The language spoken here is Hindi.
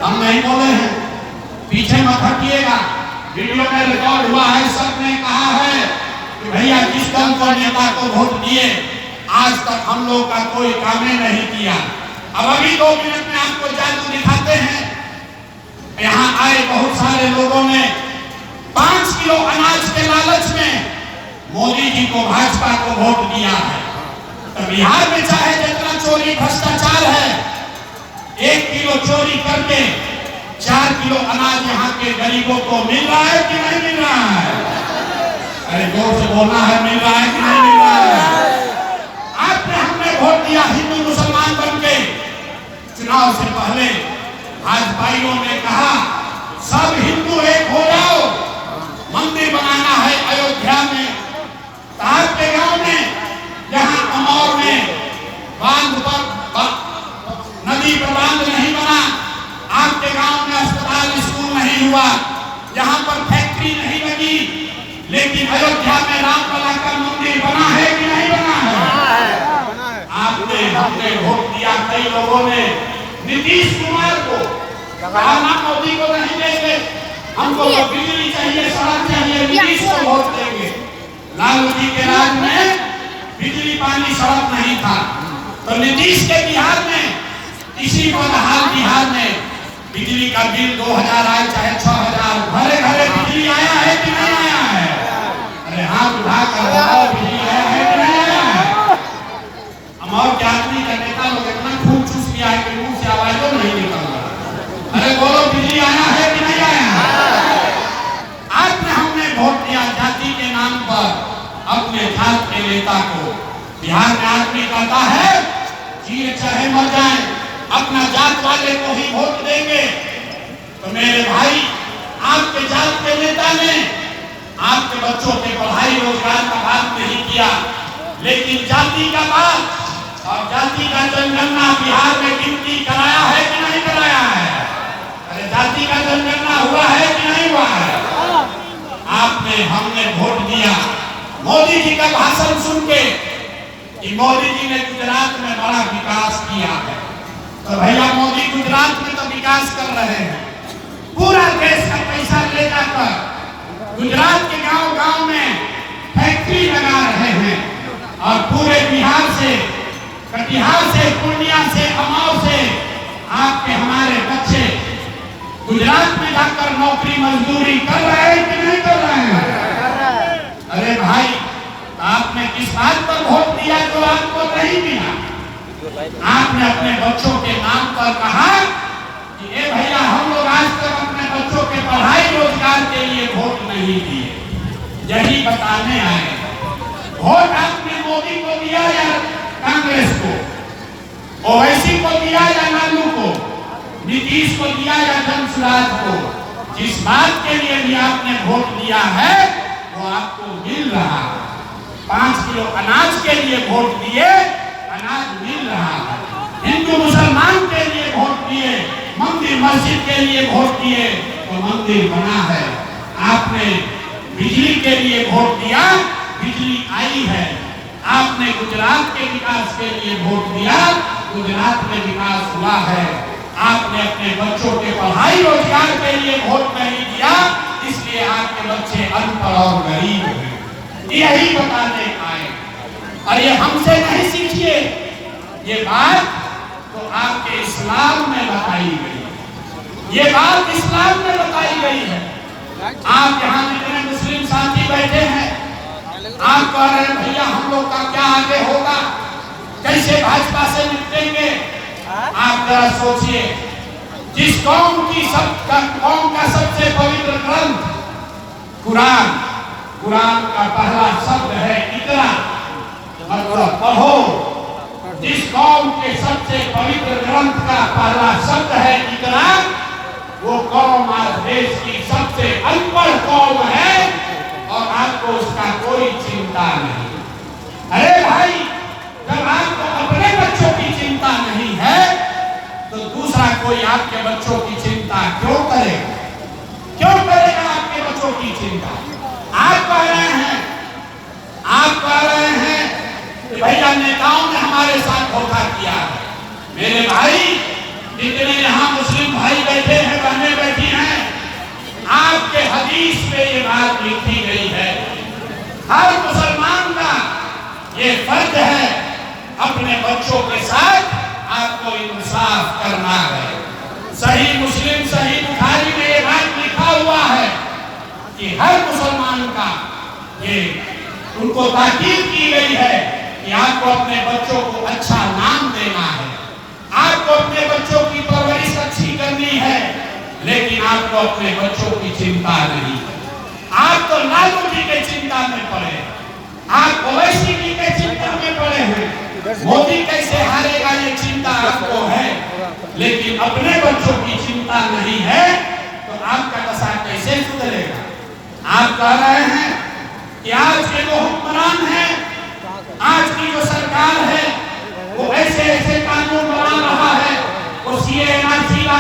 हम नहीं बोले हैं, पीछे मत हटिएगा। वीडियो में रिकॉर्ड हुआ है, सबने कहा है कि भैया जिस दम को नेता को वोट दिए आज तक हम लोग का कोई काम नहीं किया। अब अभी 2 मिनट में आपको जादू दिखाते हैं। यहाँ आए बहुत सारे लोगों ने 5 किलो अनाज के लालच में मोदी जी को, भाजपा को वोट दिया है। तो बिहार में चाहे जितना चोरी भ्रष्टाचार है, 1 किलो चोरी करके 4 किलो अनाज यहाँ के गरीबों को मिल रहा है कि नहीं मिल रहा है? अरे जोर से बोलना है, मिल रहा है कि नहीं मिल रहा है? आपने हमने वोट दिया हिंदू मुसलमान बनके। चुनाव से पहले भाजपाइयों ने कहा सब हिंदू एक हो जाओ, मंदिर बनाना है अयोध्या में। आपके गांव में जहां अमौर में बांध पर नदी पर बांध नहीं बना, आपके गांव में अस्पताल स्कूल नहीं हुआ, यहाँ पर फैक्ट्री नहीं लगी, लेकिन अयोध्या में रामलला का मंदिर बना है कि नहीं बना है? आपने हमने वोट दिया, कई लोगों ने नीतीश कुमार को, कहा मोदी को नहीं देंगे, हमको बिजली चाहिए, सड़क चाहिए, नीतीश को वोट देंगे। लालू जी के राज में बिजली पानी सड़क नहीं था, तो नीतीश के बिहार में इसी हाल बिहार में बिजली का बिल 2000 आए चाहे 6000, घरे घरे बिजली आया है कि नहीं आया है? अरे हाथ उठा कर बताओ, बिजली आया है कि नहीं आया है? अमौर के आदमी का नेता लोग इतना खून चूस लिया है कि मुंह से आवाजों नहीं निकल रहा। अरे बोलो, बिजली आया है कि नहीं आया है? आज में हमने वोट दिया जाति के नाम पर अपने जात के नेता को। बिहार में आदमी कहता है जिए चाहे मर जाए अपना जात वाले को ही वोट देंगे। तो मेरे भाई, आपके जात के नेता ने आपके बच्चों के पढ़ाई रोजगार का बात नहीं किया, लेकिन जाति का बात और जाति का जनगणना बिहार में गिनती कराया है कि नहीं कराया है? अरे जाति का जनगणना हुआ है कि नहीं हुआ है? आपने हमने वोट दिया मोदी जी का भाषण सुन के कि मोदी जी ने गुजरात में बड़ा विकास किया है। तो भैया मोदी गुजरात में तो विकास कर रहे हैं, पूरा देश का पैसा ले जाकर गुजरात के गांव गांव में फैक्ट्री लगा रहे हैं और पूरे बिहार से, कटिहार से, पूर्णिया से, अमौर से आपके हमारे बच्चे गुजरात में जाकर नौकरी मजदूरी कर रहे हैं कि नहीं कर रहे हैं? अरे भाई, आपने किस बात पर वोट दिया जो आपको नहीं मिला? आपने अपने बच्चों के नाम पर कहा कि ए भैया, हम लोग आज तक अपने बच्चों के पढ़ाई रोजगार के लिए वोट नहीं दिए। यही बताने आए, वोट आपने मोदी को दिया या कांग्रेस को, ओवैसी को दिया या लालू को, नीतीश को दिया या जनसुराज को? जिस बात के लिए भी आपने वोट दिया है वो आपको मिल रहा है। 5 किलो अनाज के लिए वोट दिए, अनाज मिल रहा है। हिंदू मुसलमान के लिए वोट दिए, मंदिर मस्जिद के लिए वोट दिए तो मंदिर बना है। आपने बिजली के लिए वोट दिया, बिजली आई है। आपने गुजरात के विकास के लिए वोट दिया, गुजरात में विकास हुआ है। आपने अपने बच्चों के पढ़ाई रोजगार के लिए वोट नहीं दिया, इसलिए आपके बच्चे अनपढ़ और गरीब हैं। यही बताने आए, और ये हमसे नहीं सीखिए, ये बात तो आपके इस्लाम में बताई गई है। ये बात इस्लाम में बताई गई है। आप यहाँ जितने मुस्लिम साथी बैठे हैं, आप कह रहे हैं भैया हम लोग का क्या आगे होगा, कैसे भाजपा से निपटेंगे? आप जरा सोचिए, जिस कौम का सबसे पवित्र ग्रंथ कुरान, कुरान का पहला शब्द है इकरा, मतलब पढ़ो। जिस कौम के सबसे पवित्र ग्रंथ का पहला शब्द है इकरा, वो कौम आज देश की सबसे अनपढ़ कौम है और आपको उसका कोई चिंता नहीं। अरे भाई, जब आपको अपने बच्चों की चिंता नहीं है तो दूसरा कोई आपके बच्चों की चिंता क्यों करेगा? क्यों करेगा आपके बच्चों की चिंता? आप कह रहे हैं कि भैया नेताओं ने हमारे साथ धोखा किया है। मेरे भाई, जितने यहाँ मुस्लिम भाई बैठे फर्ज है, अपने बच्चों के साथ आपको इंसाफ करना है। सही मुस्लिम, सही बुखारी में ये बात लिखा हुआ है कि हर मुसलमान का ये उनको ताकीद की गई है कि आपको अपने बच्चों को अच्छा नाम देना है, आपको अपने बच्चों की परवरिश अच्छी करनी है, लेकिन आपको अपने बच्चों की चिंता नहीं है। आप तो लालू जी के चिंता में पड़े, आप ओवैसी जी के चिंता में पड़े हैं, मोदी कैसे हारेगा ये चिंता आपको है, लेकिन अपने बच्चों की चिंता नहीं है, तो आपका दशा कैसे सुधरेगा? आप कह रहे हैं कि आज के जो हुक्मरान हैं, आज की जो सरकार है, वो ऐसे ऐसे कानून बना रहा है, वो सीए एनआरसी ला